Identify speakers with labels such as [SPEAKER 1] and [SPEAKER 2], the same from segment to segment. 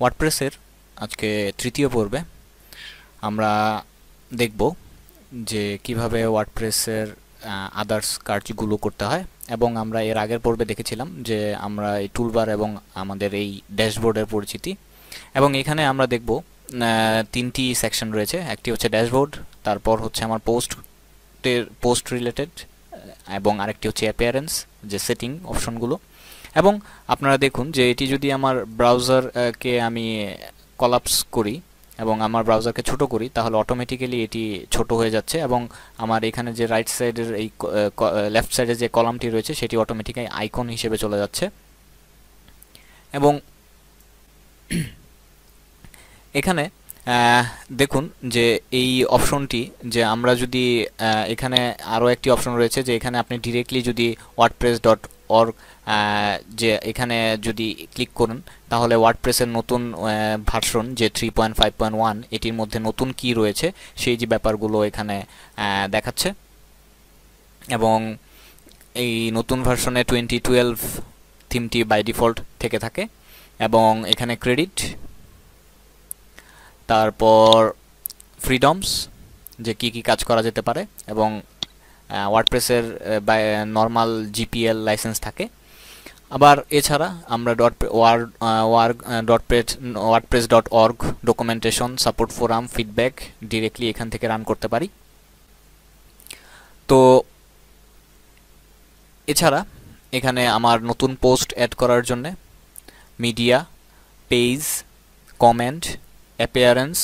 [SPEAKER 1] ওয়ার্ডপ্রেসের আজকে তৃতীয় পর্বে আমরা দেখব যে কিভাবে ওয়ার্ডপ্রেসের আদার্স কাজগুলো করতে হয়। এবং আমরা এর আগের পর্বে দেখেছিলাম যে আমরা এই টুলবার এবং আমাদের এই ড্যাশবোর্ডের পরিচিতি। এবং এখানে আমরা দেখব তিনটি সেকশন রয়েছে। একটি হচ্ছে ড্যাশবোর্ড, তারপর হচ্ছে আমার পোস্ট রিলেটেড, এবং আরেকটি হচ্ছে অ্যাপিয়ারেন্স, যে সেটিং অপশনগুলো। এবং আপনারা দেখুন যে এটি যদি আমার ব্রাউজারকে আমি কলাপস করি এবং আমার ব্রাউজারকে ছোট করি, তাহলে অটোমেটিক্যালি এটি ছোট হয়ে যাচ্ছে এবং আমার এখানে যে রাইট সাইডের এই লেফট সাইডে যে কলামটি রয়েছে সেটি অটোমেটিক্যালি আইকন হিসেবে চলে যাচ্ছে। এবং এখানে দেখুন যে এই অপশনটি, যে আমরা যদি এখানে আরও একটি অপশন রয়েছে যে এখানে আপনি ডিরেক্টলি যদি wordpress.org যে এখানে যদি ক্লিক করুন, তাহলে ওয়ার্ডপ্রেসের নতুন ভার্সন যে 3.5.1 এটির মধ্যে নতুন কি রয়েছে সেই যে ব্যাপারগুলো এখানে দেখাচ্ছে। এবং এই নতুন ভার্সনে 2012 থিমটি বাই ডিফল্ট থেকে থাকে। এবং এখানে ক্রেডিট, তারপর ফ্রিডমস, যে কি কি কাজ করা যেতে পারে, এবং ওয়ার্ডপ্রেসের নর্মাল জিপিএল লাইসেন্স থাকে। আবার এছাড়া আমরা wordpress.org documentation, support forum, feedback directly এখান থেকে রান করতে পারি। তো এছাড়া এখানে আমার নতুন পোস্ট অ্যাড করার জন্য media, page, comment, appearance,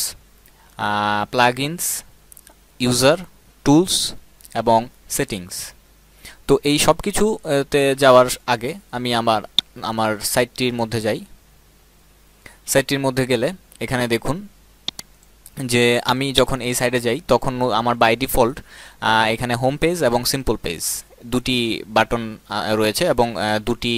[SPEAKER 1] plugins, user, tools এবং সেটিংস। তো এই সব কিছুতে যাওয়ার আগে আমি আমার সাইটটির মধ্যে যাই। সাইটটির মধ্যে গেলে এখানে দেখুন যে আমি যখন এই সাইডে যাই তখন আমার বাই ডিফল্ট এখানে হোম পেজ এবং সিম্পল পেজ দুটি বাটন রয়েছে এবং দুটি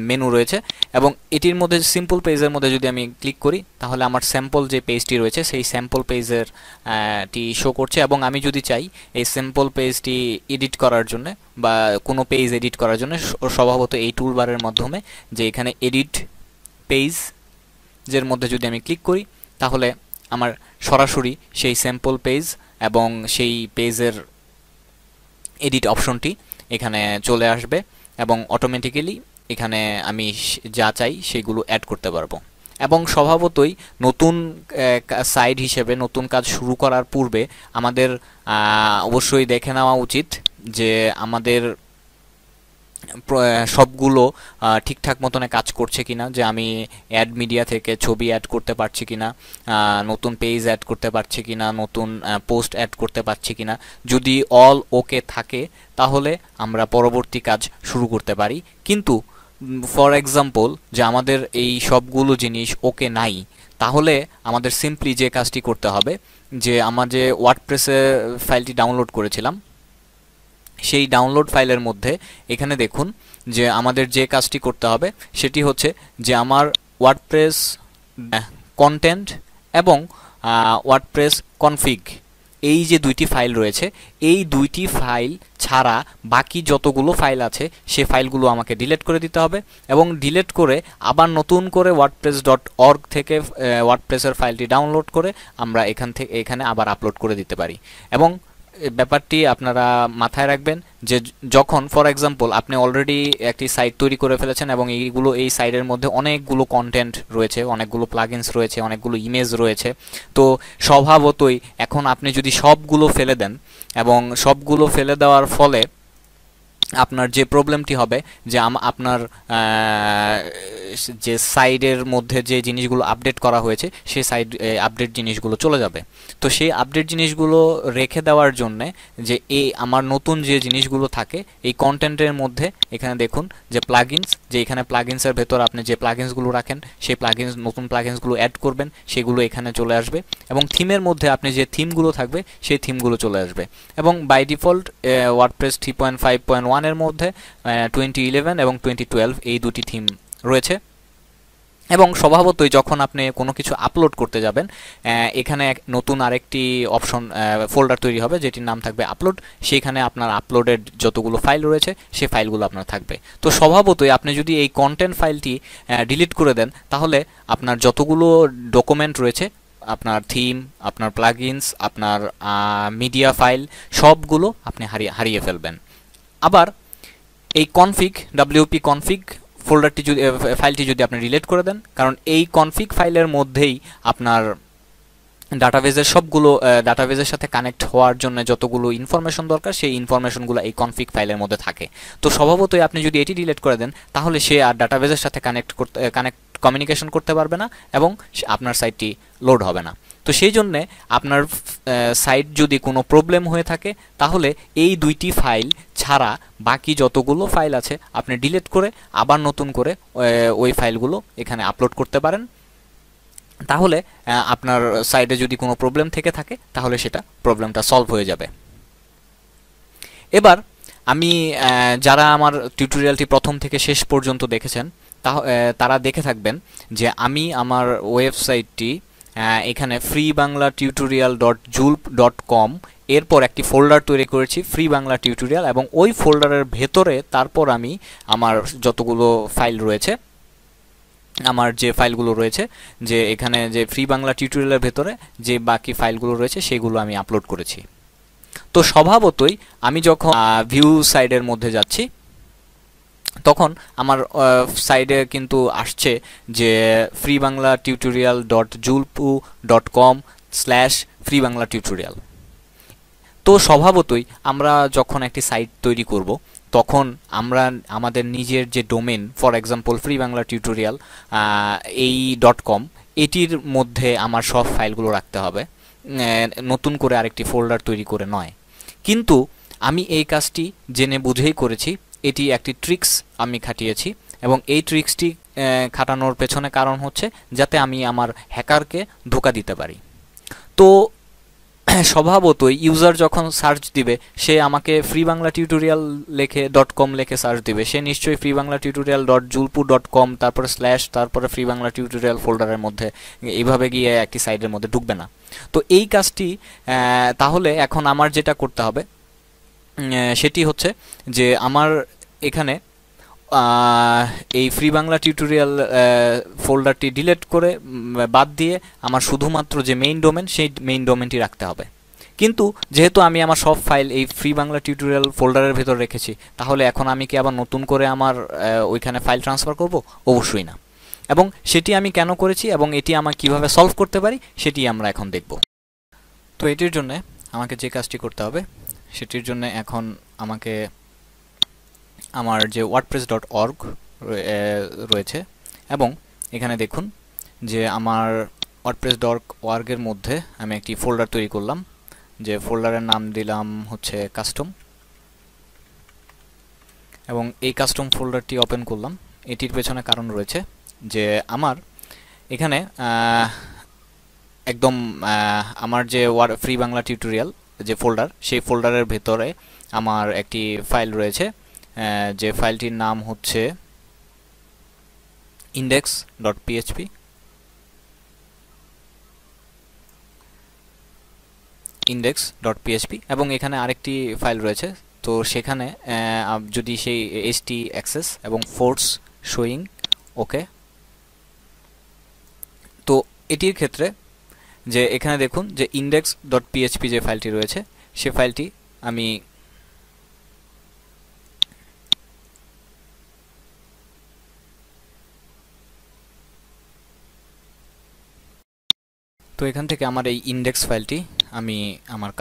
[SPEAKER 1] মেনু রয়েছে। এবং এটির মধ্যে সিম্পল পেজের মধ্যে যদি আমি ক্লিক করি, তাহলে আমার স্যাম্পল যে পেজটি রয়েছে সেই স্যাম্পল পেজের টি শো করছে। এবং আমি যদি চাই এই স্যাম্পল পেজটি এডিট করার জন্য বা কোনো পেজ এডিট করার জন্য, স্বভাবত এই টুলবারের মাধ্যমে যে এখানে এডিট পেজ যের মধ্যে যদি আমি ক্লিক করি, তাহলে আমার সরাসরি সেই স্যাম্পল পেজ এবং সেই পেজের এডিট অপশনটি এখানে চলে আসবে এবং অটোমেটিক্যালি এখানে আমি যা চাই সেগুলো অ্যাড করতে পারবো। এবং স্বভাবতই নতুন সাইট হিসেবে নতুন কাজ শুরু করার পূর্বে আমাদের অবশ্যই দেখে নেওয়া উচিত যে আমাদের সবগুলো ঠিকঠাক মতনে কাজ করছে কিনা, যে আমি অ্যাড মিডিয়া থেকে ছবি অ্যাড করতে পারছি কিনা, নতুন পেজ অ্যাড করতে পারছি কিনা, নতুন পোস্ট অ্যাড করতে পারছি কিনা। যদি অল ওকে থাকে তাহলে আমরা পরবর্তী কাজ শুরু করতে পারি। কিন্তু ফর এক্সাম্পল যে আমাদের এই সবগুলো জিনিস ওকে নাই, তাহলে আমাদের সিম্পলি যে কাজটি করতে হবে, যে আমার যে ওয়ার্ডপ্রেসে ফাইলটি ডাউনলোড করেছিলাম সেই ডাউনলোড ফাইলের মধ্যে এখানে দেখুন যে আমাদের যে কাজটি করতে হবে সেটি হচ্ছে যে আমার ওয়ার্ডপ্রেস কন্টেন্ট এবং ওয়ার্ডপ্রেস কনফিগ, এই যে দুইটি ফাইল রয়েছে, এই দুইটি ফাইল ছাড়া বাকি যতগুলো ফাইল আছে সে ফাইলগুলো আমাকে ডিলিট করে দিতে হবে। এবং ডিলিট করে আবার নতুন করে wordpress.org থেকে ওয়ার্ডপ্রেসের ফাইলটি ডাউনলোড করে আমরা এখানে আবার আপলোড করে দিতে পারি। এবং ব্যাপারটি আপনারা মাথায় রাখবেন যে যখন ফর এক্সাম্পল আপনি অলরেডি একটি সাইট তৈরি করে ফেলেছেন এবং এই সাইটের মধ্যে অনেকগুলো কন্টেন্ট রয়েছে, অনেকগুলো প্লাগইনস রয়েছে, অনেকগুলো ইমেজ রয়েছে, তো স্বভাবতই এখন আপনি যদি সবগুলো ফেলে দেন, এবং সবগুলো ফেলে দেওয়ার ফলে আপনার যে প্রবলেমটি হবে যে আপনার যে সাইডের মধ্যে যে জিনিসগুলো আপডেট করা হয়েছে সেই আপডেট জিনিসগুলো চলে যাবে। তো সেই আপডেট জিনিসগুলো রেখে দেওয়ার জন্যে যে আমার নতুন যে জিনিসগুলো থাকে এই কন্টেন্টের মধ্যে এখানে দেখুন যে প্লাগইনস, যে এখানে প্লাগইনসের ভেতর আপনি যে প্লাগইনসগুলো রাখেন সেই নতুন প্লাগইনসগুলো অ্যাড করবেন, সেগুলো এখানে চলে আসবে। এবং থিমের মধ্যে আপনি যে থিমগুলো থাকবে সেই থিমগুলো চলে আসবে। এবং বাই ডিফল্ট ওয়ার্ডপ্রেস 3.5.1 এর মধ্যে 2011 এবং 2012 এই দুটি থিম রয়েছে। এবং স্বভাবতই যখন আপনি কোনো কিছু আপলোড করতে যাবেন, এখানে নতুন আরেকটি অপশন ফোল্ডার তৈরি হবে যেটির নাম থাকবে আপলোড। সেইখানে আপনার আপলোডেড যতগুলো ফাইল রয়েছে সেই ফাইলগুলো আপনার থাকবে। তো স্বভাবতই আপনি যদি এই কন্টেন্ট ফাইলটি ডিলিট করে দেন, তাহলে আপনার যতগুলো ডকুমেন্ট রয়েছে, আপনার থিম, আপনার প্লাগইনস, আপনার মিডিয়া ফাইল, সবগুলো আপনি হারিয়ে ফেলবেন। আবার এই কনফিগ, ডব্লিউপি কনফিগ ফোল্ডারটি যদি ফাইলটি যদি আপনি ডিলিট করে দেন, কারণ এই কনফিগ ফাইলের মধ্যেই আপনার ডাটাবেজের সবগুলো ডাটাবেজের সাথে কানেক্ট হওয়ার জন্য যতগুলো ইনফরমেশন দরকার সেই ইনফরমেশনগুলো এই কনফিগ ফাইলের মধ্যে থাকে। তো স্বভাবতই আপনি যদি এটি ডিলিট করে দেন, তাহলে সে আর ডাটাবেজের সাথে কমিউনিকেশন করতে পারবে না এবং আপনার সাইটটি লোড হবে না। তো সেই জন্যে আপনার সাইট যদি কোনো প্রবলেম হয়ে থাকে, তাহলে এই দুইটি ফাইল ছাড়া বাকি যতগুলো ফাইল আছে আপনি ডিলিট করে আবার নতুন করে ওই ফাইলগুলো এখানে আপলোড করতে পারেন। তাহলে আপনার সাইটে যদি কোনো প্রবলেম থেকে থাকে, তাহলে সেটা প্রবলেমটা সলভ হয়ে যাবে। এবার আমি যারা আমার টিউটোরিয়ালটি প্রথম থেকে শেষ পর্যন্ত দেখেছেন, তারা দেখে থাকবেন যে আমি আমার ওয়েবসাইটটি এখানে freebanglaTutorial.julp.com এরপর একটি ফোল্ডার তৈরি করেছি ফ্রি বাংলা টিউটোরিয়াল, এবং ওই ফোল্ডারের ভেতরে তারপর আমি আমার যতগুলো ফাইল রয়েছে, আমার যে ফাইলগুলো রয়েছে, যে এখানে যে ফ্রি বাংলা টিউটোরিয়ালের ভেতরে যে বাকি ফাইলগুলো রয়েছে সেগুলো আমি আপলোড করেছি। তো স্বভাবতই আমি যখন ভিউ সাইডের মধ্যে যাচ্ছি, তখন আমার সাইডে কিন্তু আসছে যে freebanglaTutorial.julpu.com/freebanglaTutorial। তো স্বভাবতই আমরা যখন একটি সাইট তৈরি করব, তখন আমরা আমাদের নিজের যে ডোমেন, ফর এক্সাম্পল freebanglaTutorial এই .com, এটির মধ্যে আমার সব ফাইলগুলো রাখতে হবে, নতুন করে আরেকটি ফোল্ডার তৈরি করে নয়। কিন্তু আমি এই কাজটি জেনে বুঝেই করেছি, এটি একটি ট্রিক্স আমি খাটিয়েছি, এবং এই ট্রিক্সটি খাটানোর পেছনে কারণ হচ্ছে যাতে আমি আমার হ্যাকারকে ধোঁকা দিতে পারি। তো স্বভাবতই ইউজার যখন সার্চ দিবে, সে আমাকে freebanglaTutorial .com লিখে সার্চ দিবে, সে নিশ্চয়ই freebanglaTutorial.julpu.com তারপরে স্ল্যাশ তারপরে freebanglaTutorial ফোল্ডারের মধ্যে এইভাবে গিয়ে একটি সাইটের মধ্যে ঢুকবে না। তো এই কাজটি তাহলে এখন আমার যেটা করতে হবে সেটি হচ্ছে যে আমার এখানে এই ফ্রি বাংলা টিউটোরিয়াল ফোল্ডারটি ডিলিট করে বাদ দিয়ে আমার শুধুমাত্র যে মেইন ডোমেন, সেই মেইন ডোমেনটি রাখতে হবে। কিন্তু যেহেতু আমি আমার সব ফাইল এই ফ্রি বাংলা টিউটোরিয়াল ফোল্ডারের ভেতর রেখেছি, তাহলে এখন আমি কি আবার নতুন করে আমার ওইখানে ফাইল ট্রান্সফার করব? অবশ্যই না। এবং সেটি আমি কেন করেছি এবং এটি আমার কিভাবে সলভ করতে পারি সেটি আমরা এখন দেখব। তো এটির জন্য আমাকে যে কাজটি করতে হবে, সেটির জন্য এখন আমাকে আমার যে wordpress.org রয়েছে, এবং এখানে দেখুন যে আমার wordpress.org এর মধ্যে আমি একটি ফোল্ডার তৈরি করলাম, যে ফোল্ডারের নাম দিলাম হচ্ছে কাস্টম, এবং এই কাস্টম ফোল্ডারটি ওপেন করলাম। এটির পেছনে কারণ রয়েছে যে আমার এখানে একদম আমার যে ফ্রি বাংলা টিউটোরিয়াল যে ফোল্ডার, সেই ফোল্ডারের ভেতরে আমার একটি ফাইল রয়েছে, যে ফাইলটির নাম হচ্ছে index.php। এবং এখানে আরেকটি ফাইল রয়েছে, তো সেখানে যদি সেই htAccess এবং force showing ওকে। তো এটির ক্ষেত্রে যে এখানে দেখুন যে index.php যে ফাইলটি রয়েছে, সে ফাইলটি আমি তো এখান থেকে আমার এই ইন্ডেক্স ফাইলটি আমি আমার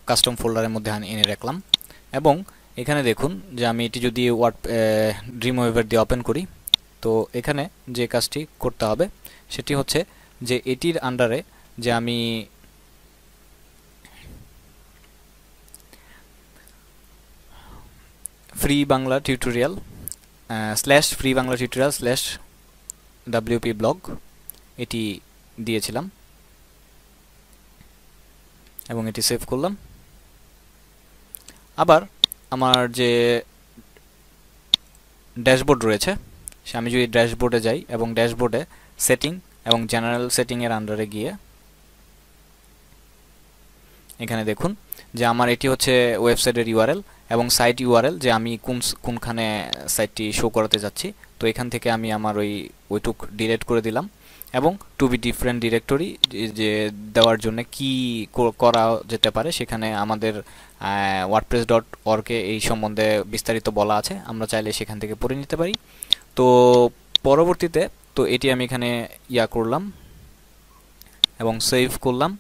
[SPEAKER 1] কাস্টম ফোল্ডারের মধ্যে এনে রাখলাম। এবং এখানে দেখুন যে আমি এটি যদি ড্রিমওয়েভার দিয়ে ওপেন করি, তো এখানে যে কাজটি করতে হবে সেটি হচ্ছে যে এটির আন্ডারে যে আমি free Bangla tutorial /freebanglaTutorial/wp blog এটি দিয়েছিলাম, এবং এটি সেভ করলাম। আবার আমার যে ড্যাশবোর্ড রয়েছে, আমি যদি ড্যাশবোর্ডে যাই এবং ড্যাশবোর্ডে সেটিং এবং জেনারেল সেটিংয়ের আন্ডারে গিয়ে এখানে দেখুন যে আমার এটি হচ্ছে ওয়েবসাইটের ইউআরএল এবং সাইট ইউআরএল, যে আমি কোনখানে সাইটটি শো করাতে যাচ্ছি। তো এখান থেকে আমি আমার ওইটুক ডিলিট করে দিলাম এবং টু বি ডিফারেন্ট ডিরেক্টরি যে দেওয়ার জন্য কি করা যেতে পারে সেখানে আমাদের wordpress.org-এ এই সম্বন্ধে বিস্তারিত বলা আছে, আমরা চাইলে সেখান থেকে পড়ে নিতে পারি। তো পরবর্তীতে তো এটি আমি এখানে করলাম এবং সেভ করলাম।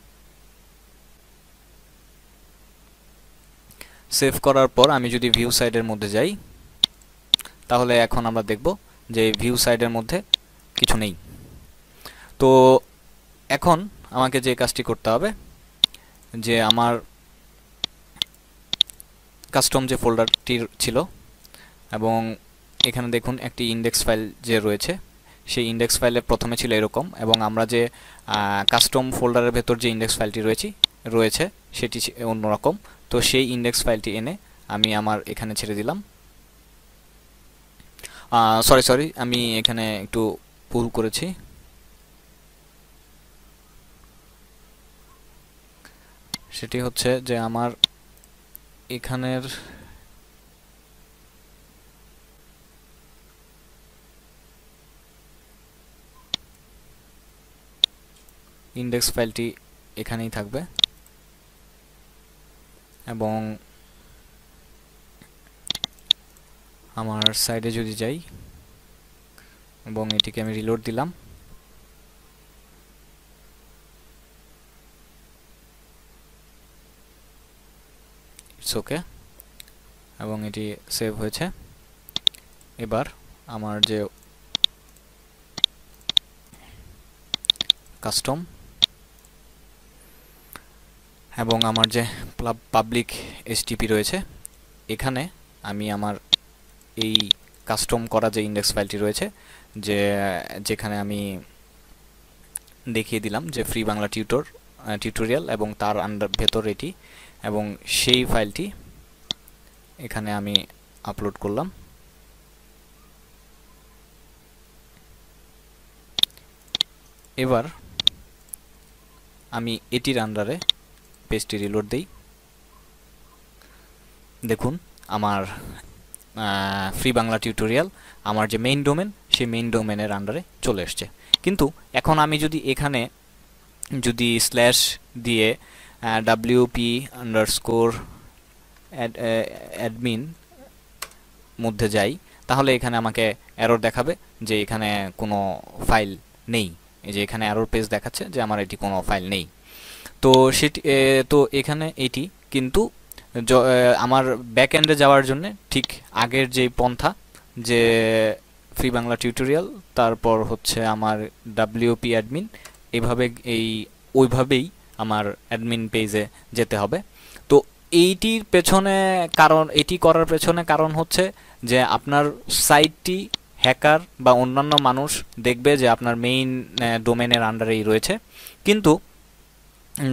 [SPEAKER 1] সেভ করার পর আমি যদি ভিউ সাইডের মধ্যে যাই তাহলে এখন আমরা দেখব যে ভিউ সাইডের মধ্যে কিছু নেই। তো এখন আমাকে যে কাজটি করতে হবে যে আমার কাস্টম যে ফোল্ডারটি ছিল এবং এখানে দেখুন একটি ইন্ডেক্স ফাইল যে রয়েছে, সেই ইন্ডেক্স ফাইলে প্রথমে ছিল এরকম এবং আমরা যে কাস্টম ফোল্ডারের ভেতর যে ইন্ডেক্স ফাইলটি রয়েছে সেটি অন্যরকম। তো সেই ইন্ডেক্স ফাইলটি এনে আমি আমার এখানে ছেড়ে দিলাম। সরি আমি এখানে একটু ভুল করেছি, সেটি হচ্ছে যে আমার এখানের ইন্ডেক্স ফাইলটি এখানেই থাকবে এবং আমার সাইডে যদি যাই এবং এটিকে আমি রিলোড দিলাম ইটস ওকে এবং এটি সেভ হয়েছে। এবার আমার যে কাস্টম এবং আমার যে পাবলিক এসটিপি রয়েছে এখানে আমি আমার এই কাস্টম করা যে ইন্ডেক্স ফাইলটি রয়েছে যেখানে আমি দেখিয়ে দিলাম যে ফ্রি বাংলা টিউটোরিয়াল এবং তার ভেতর এটি এবং সেই ফাইলটি এখানে আমি আপলোড করলাম। এবার আমি এটির আন্ডারে পেজটি রিলোড দেই, দেখুন আমার ফ্রি বাংলা টিউটোরিয়াল আমার যে মেইন ডোমেন সেই মেইন ডোমেনের আন্ডারে চলে এসছে। কিন্তু এখন আমি যদি এখানে যদি স্ল্যাশ দিয়ে wp_admin মধ্যে যাই তাহলে এখানে আমাকে এরর দেখাবে যে এখানে কোনো ফাইল নেই, এই যে এখানে এরর পেজ দেখাচ্ছে যে আমার এটি কোনো ফাইল নেই। তো সেটি তো এখানে এটি কিন্তু আমার ব্যাক এন্ডে যাওয়ার জন্য ঠিক আগের যে পন্থা যে ফ্রি বাংলা টিউটোরিয়াল তারপর হচ্ছে আমার wp admin এইভাবে ওইভাবেই আমার অ্যাডমিন পেজে যেতে হবে। তো এইটির পেছনে কারণ, এটি করার পেছনে কারণ হচ্ছে যে আপনার সাইটটি হ্যাকার বা অন্যান্য মানুষ দেখবে যে আপনার মেইন ডোমেনের আন্ডারেই রয়েছে, কিন্তু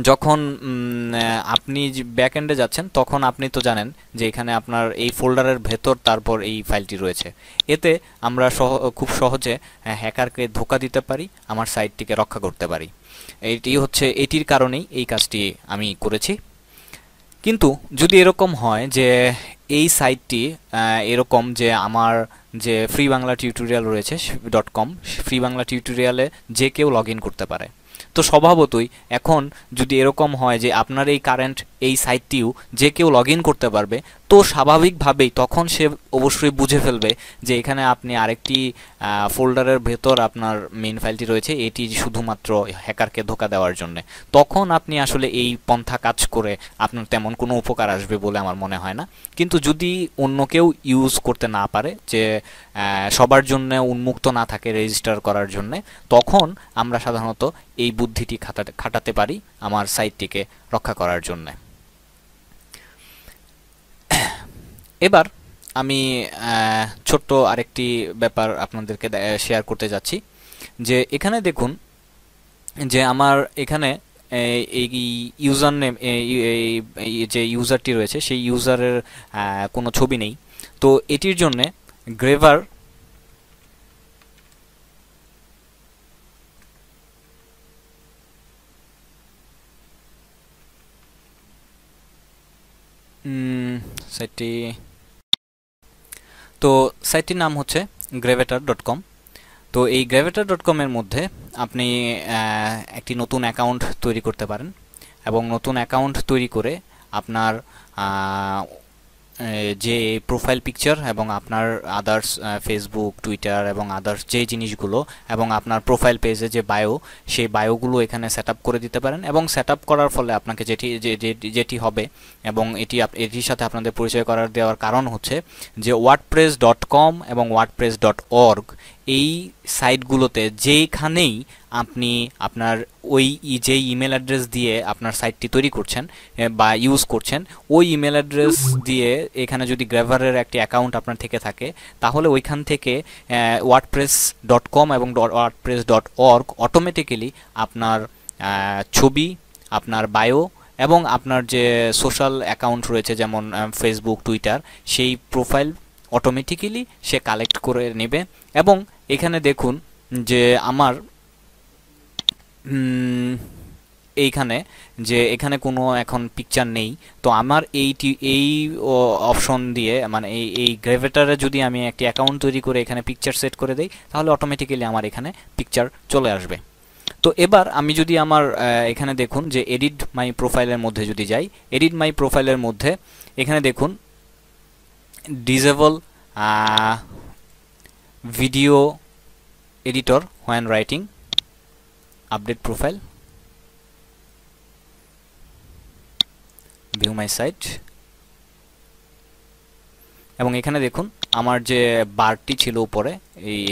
[SPEAKER 1] যখন আপনি ব্যাক এন্ডে যাচ্ছেন তখন আপনি তো জানেন যে এখানে আপনার এই ফোল্ডারের ভেতর তারপর এই ফাইলটি রয়েছে। এতে আমরা খুব সহজে হ্যাকারকে ধোঁকা দিতে পারি, আমার সাইটটিকে রক্ষা করতে পারি। এটির কারণেই এই কাজটি আমি করেছি। কিন্তু যদি এরকম হয় যে এই সাইটটি এরকম যে আমার যে ফ্রি বাংলা টিউটোরিয়াল রয়েছে .com, ফ্রি বাংলা টিউটোরিয়ালে যে কেউ লগ ইন করতে পারে, তো স্বভাবতই এখন যদি এরকম হয় যে আপনার এই কারেন্ট এই সাইটটিও যে কেউ লগ ইন করতে পারবে, তো স্বাভাবিকভাবেই তখন সে অবশ্যই বুঝে ফেলবে যে এখানে আপনি আরেকটি ফোল্ডারের ভেতর আপনার মেইন ফাইলটি রয়েছে, এটি শুধুমাত্র হ্যাকারকে ধোঁকা দেওয়ার জন্য। তখন আপনি আসলে এই পন্থা কাজ করে আপনার তেমন কোনো উপকার আসবে বলে আমার মনে হয় না। কিন্তু যদি অন্য কেউ ইউজ করতে না পারে, যে সবার জন্য উন্মুক্ত না থাকে রেজিস্টার করার জন্য, তখন আমরা সাধারণত এই বুদ্ধিটি খাটাতে পারি আমার সাইটটিকে রক্ষা করার জন্য। এবার আমি ছোট্ট আরেকটি ব্যাপার আপনাদেরকে শেয়ার করতে যাচ্ছি যে এখানে দেখুন যে আমার এখানে এই ইউজার নেম যে ইউজারটি রয়েছে সেই ইউজারের কোনো ছবি নেই। তো এটির জন্য গ্রেভার সাইটটি, তো সাইটটির নাম হচ্ছে gravatar.com। তো এই gravatar.com এর মধ্যে আপনি একটি নতুন অ্যাকাউন্ট তৈরি করতে পারেন এবং নতুন অ্যাকাউন্ট তৈরি করে আপনার যে প্রোফাইল পিকচার এবং আপনার আদার্স ফেসবুক, টুইটার এবং আদার্স যে জিনিসগুলো এবং আপনার প্রোফাইল পেজে যে বায়ো, সেই বায়োগুলো এখানে সেট আপ করে দিতে পারেন। এবং সেট আপ করার ফলে আপনাকে যেটি হবে এবং এটির সাথে আপনাদের পরিচয় করার দেওয়ার কারণ হচ্ছে যে wordpress.com এবং wordpress.org এই সাইটগুলোতে যেখানেই আপনি আপনার ওই যে ইমেল অ্যাড্রেস দিয়ে আপনার সাইটটি তৈরি করছেন বা ইউজ করছেন, ওই ইমেল অ্যাড্রেস দিয়ে এখানে যদি গ্র্যাভারের একটি অ্যাকাউন্ট আপনার থেকে থাকে, তাহলে ওইখান থেকে wordpress.com এবং wordpress.org অটোমেটিক্যালি আপনার ছবি, আপনার বায়ো এবং আপনার যে সোশ্যাল অ্যাকাউন্ট রয়েছে যেমন ফেসবুক, টুইটার, সেই প্রোফাইল অটোমেটিক্যালি সে কালেক্ট করে নেবে। এবং এখানে দেখুন যে আমার এইখানে যে এখানে কোনো এখন পিকচার নেই, তো আমার এই অপশন দিয়ে মানে এই গ্র্যাভাটারে যদি আমি একটি অ্যাকাউন্ট তৈরি করে এখানে পিকচার সেট করে দেই, তাহলে অটোমেটিক্যালি আমার এখানে পিকচার চলে আসবে। তো এবার আমি যদি আমার এখানে দেখুন যে এডিট মাই প্রোফাইলের মধ্যে যদি যাই, এডিট মাই প্রোফাইলের মধ্যে এখানে দেখুন disable video editor when writing, update profile, view my site, এবং এখানে দেখুন আমার যে বারটি ছিল উপরে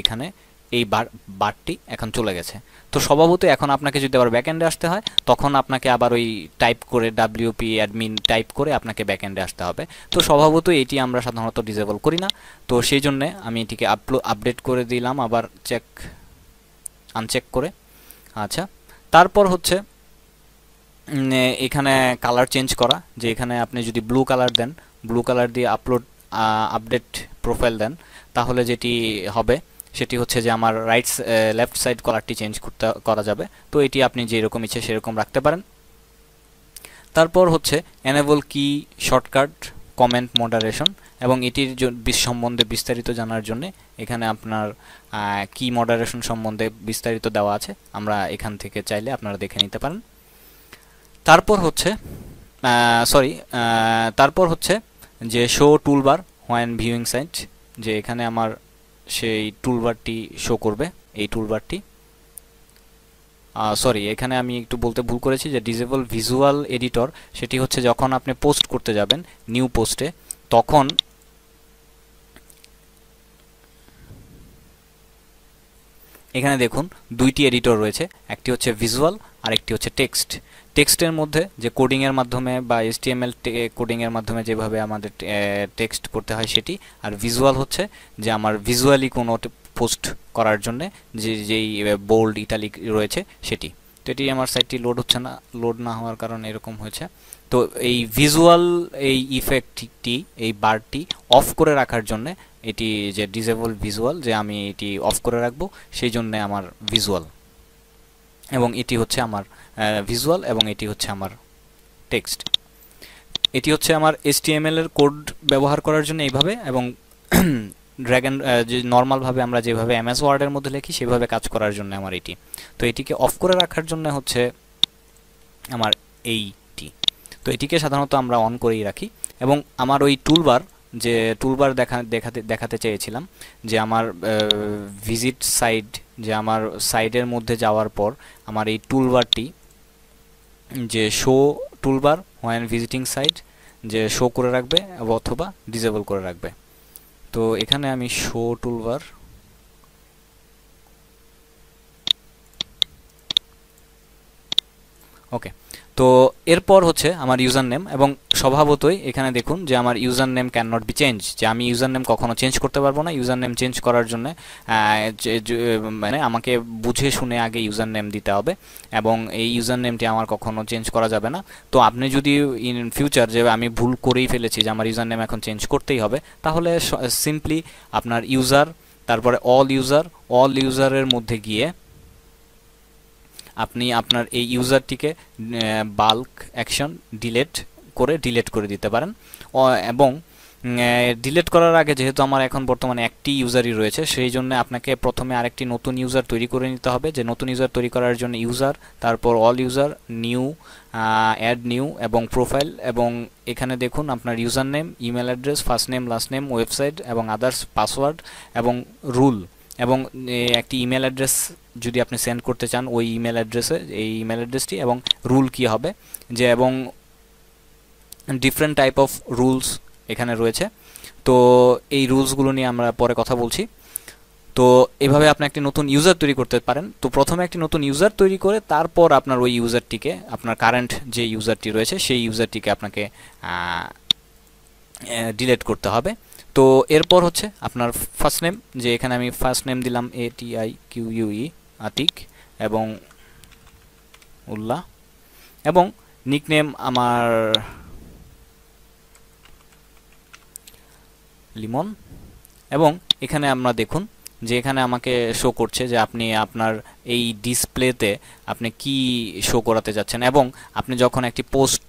[SPEAKER 1] এখানে এই বারটি এখন চলে গেছে। তো স্বভাবতই এখন আপনাকে যদি আবার ব্যাকএন্ডে আসতে হয়, তখন আপনাকে আবার ওই টাইপ করে wp অ্যাডমিন টাইপ করে আপনাকে ব্যাকএন্ডে আসতে হবে। তো স্বভাবতই এটি আমরা সাধারণত ডিসেবল করি না, তো সেই জন্য আমি এটিকে আপডেট করে দিলাম আবার আনচেক করে। আচ্ছা, তারপর হচ্ছে এখানে কালার চেঞ্জ করা, যে এখানে আপনি যদি ব্লু কালার দেন, ব্লু কালার দিয়ে আপডেট প্রোফাইল দেন, তাহলে যেটি হবে সেটি হচ্ছে যে আমার লেফট সাইড কালারটি চেঞ্জ করা যাবে। তো এটি আপনি যেরকম ইচ্ছে সেরকম রাখতে পারেন। তারপর হচ্ছে এনেবল কি শর্টকাট কমেন্ট মডারেশন, এবং এটির সম্বন্ধে বিস্তারিত জানার জন্য এখানে আপনার কি মডারেশন সম্বন্ধে বিস্তারিত দেওয়া আছে, আমরা এখান থেকে চাইলে আপনারা দেখে নিতে পারেন। তারপর হচ্ছে যে show toolbar when viewing site, যে এখানে আমার সেই টুলবারটি শো করবে, এই টুলবারটি এখানে আমি একটু বলতে ভুল করেছি যে ডিসেবল ভিজুয়াল এডিটর, সেটি হচ্ছে যখন আপনি পোস্ট করতে যাবেন নিউ পোস্টে, তখন এখানে দেখুন দুইটি এডিটর রয়েছে, একটি হচ্ছে ভিজুয়াল আর একটি হচ্ছে টেক্সটের মধ্যে যে কোডিংয়ের মাধ্যমে বা HTML কোডিংয়ের মাধ্যমে যেভাবে আমাদের টেক্সট করতে হয় সেটি, আর ভিজুয়াল হচ্ছে যে আমার ভিজুয়ালি কোনো পোস্ট করার জন্য যেই বোল্ড ইটালিক রয়েছে সেটি। তো এটি আমার সাইটটি লোড না হওয়ার কারণে এরকম হয়েছে। তো এই ভিজুয়াল এই ইফেক্টটি, এই বারটি অফ করে রাখার জন্য, এটি যে ডিসেবল ভিজুয়াল, যে আমি এটি অফ করে রাখবো, সেই জন্য আমার ভিজুয়াল, এবং এটি হচ্ছে আমার ভিজুয়াল এবং এটি হচ্ছে আমার টেক্সট। এটি হচ্ছে আমার HTML এর কোড ব্যবহার করার জন্য এইভাবে, এবং যে নর্মালভাবে আমরা যেভাবে MS ওয়ার্ডের মধ্যে লিখি সেভাবে কাজ করার জন্য আমার এটি। তো এটিকে অফ করে রাখার জন্য হচ্ছে আমার এইটি। তো এটিকে সাধারণত আমরা অন করেই রাখি। এবং আমার ওই যে টুলবার দেখাতে চেয়েছিলাম, যে আমার ভিজিট সাইট, যে আমার সাইডের মধ্যে যাওয়ার পর আমার এই টুলবারটি যে show toolbar when visiting site, যে শো করে রাখবে অথবা ডিসেবল করে রাখবে। তো এখানে আমি শো টুলবার, ওকে। তো এরপর হচ্ছে আমার ইউজার নেম, এবং স্বভাবতই এখানে দেখুন যে আমার user name can not be change, যে আমি ইউজার নেম কখনো চেঞ্জ করতে পারবো না। ইউজার নেম চেঞ্জ করার জন্য মানে আমাকে বুঝে শুনে আগে ইউজার নেম দিতে হবে, এবং এই ইউজার নেমটি আমার কখনো চেঞ্জ করা যাবে না। তো আপনি যদি ইন ফিউচার, যে আমি ভুল করেই ফেলেছি যে আমার ইউজার নেম এখন চেঞ্জ করতেই হবে, তাহলে সিম্পলি আপনার ইউজার, তারপরে অল ইউজারের মধ্যে গিয়ে আপনি আপনার এই ইউজারটিকে বাল্ক অ্যাকশন ডিলেট করে দিতে পারেন। এবং ডিলিট করার আগে যেহেতু আমার এখন বর্তমানে একটি ইউজারই রয়েছে, সেই জন্য আপনাকে প্রথমে আরেকটি নতুন ইউজার তৈরি করে নিতে হবে। যে নতুন ইউজার তৈরি করার জন্য ইউজার, তারপর all user, new, add new এবং প্রোফাইল, এবং এখানে দেখুন আপনার user name, email address, first name, last name, website এবং আদার্স, পাসওয়ার্ড এবং রুল, এবং একটি ইমেল অ্যাড্রেস যদি আপনি সেন্ড করতে চান ওই ইমেল অ্যাড্রেসে, এই ইমেল অ্যাড্রেসটি, এবং রুল কি হবে যে, এবং ডিফারেন্ট টাইপ অফ রুলস এখানে রয়েছে। তো এই রুলসগুলো নিয়ে আমরা পরে কথা বলছি। তো এভাবে আপনি একটি নতুন ইউজার তৈরি করতে পারেন। তো প্রথমে একটি নতুন ইউজার তৈরি করে তারপর আপনার ওই ইউজারটিকে, আপনার কারেন্ট যে ইউজারটি রয়েছে সেই ইউজারটিকে আপনাকে ডিলিট করতে হবে। তো এরপর হচ্ছে আপনার ফার্স্ট নেম, যে এখানে আমি ফার্স্ট নেম দিলাম ATIQUE, আতিক এবং উল্লাহ, এবং নিকনেম আমার লিমন। এবং এখানে আমরা দেখুন যে এখানে আমাকে শো করছে যে আপনি আপনার এই ডিসপ্লেতে আপনি কি শো করাতে যাচ্ছেন, এবং আপনি যখন একটি পোস্ট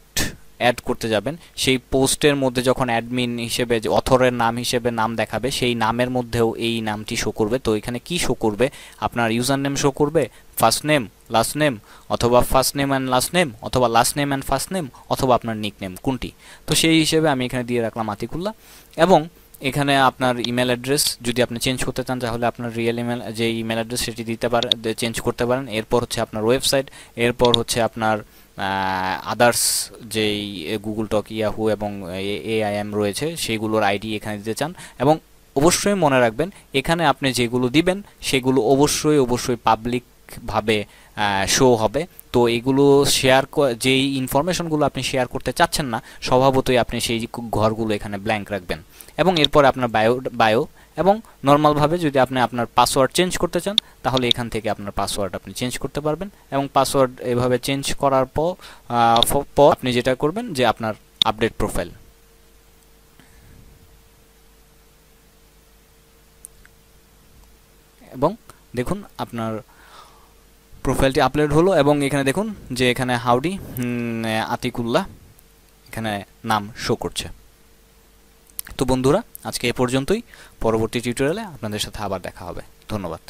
[SPEAKER 1] অ্যাড করতে যাবেন সেই পোস্টের মধ্যে যখন অ্যাডমিন হিসেবে যে অথরের নাম হিসেবে নাম দেখাবে, সেই নামের মধ্যেও এই নামটি শো করবে। তো এখানে কি শো করবে, আপনার ইউজার নেম শো করবে, ফার্স্ট নেম, লাস্ট নেম, অথবা first name and last name, অথবা last name and first name, অথবা আপনার নিক নেম, কোনটি। তো সেই হিসেবে আমি এখানে দিয়ে রাখলাম আতিকুল্লাহ। এবং এখানে আপনার ইমেল অ্যাড্রেস যদি আপনি চেঞ্জ করতে চান তাহলে আপনার রিয়েল ইমেল যে ইমেল অ্যাড্রেস সেটি দিতে পারেন, চেঞ্জ করতে পারেন। এরপর হচ্ছে আপনার ওয়েবসাইট, এরপর হচ্ছে আপনার আদার্স যেই গুগল টক, ইয়াহু এবং AIM রয়েছে সেইগুলোর আইডি এখানে দিতে চান। এবং অবশ্যই মনে রাখবেন এখানে আপনি যেগুলো দিবেন সেগুলো অবশ্যই পাবলিকভাবে শো হবে। তো এগুলো শেয়ার, যেই ইনফরমেশনগুলো আপনি শেয়ার করতে চাচ্ছেন না স্বভাবতই আপনি সেই ঘরগুলো এখানে ব্ল্যাঙ্ক রাখবেন। এবং এরপর আপনার বায়ো এবং নর্মালভাবে যদি আপনি আপনার পাসওয়ার্ড চেঞ্জ করতে চান তাহলে এখান থেকে আপনার পাসওয়ার্ড আপনি চেঞ্জ করতে পারবেন। এবং পাসওয়ার্ড এভাবে চেঞ্জ করার পর আপনি যেটা করবেন যে আপনার আপডেট প্রোফাইল, এবং দেখুন আপনার প্রোফাইলটি আপলোড হলো। এবং এখানে দেখুন যে এখানে হাউডি আতিকুল্লাহ এখানে নাম শো করছে। তো বন্ধুরা আজকে এ পর্যন্তই, পরবর্তী টিউটোরিয়ালে আপনাদের সাথে আবার দেখা হবে। ধন্যবাদ।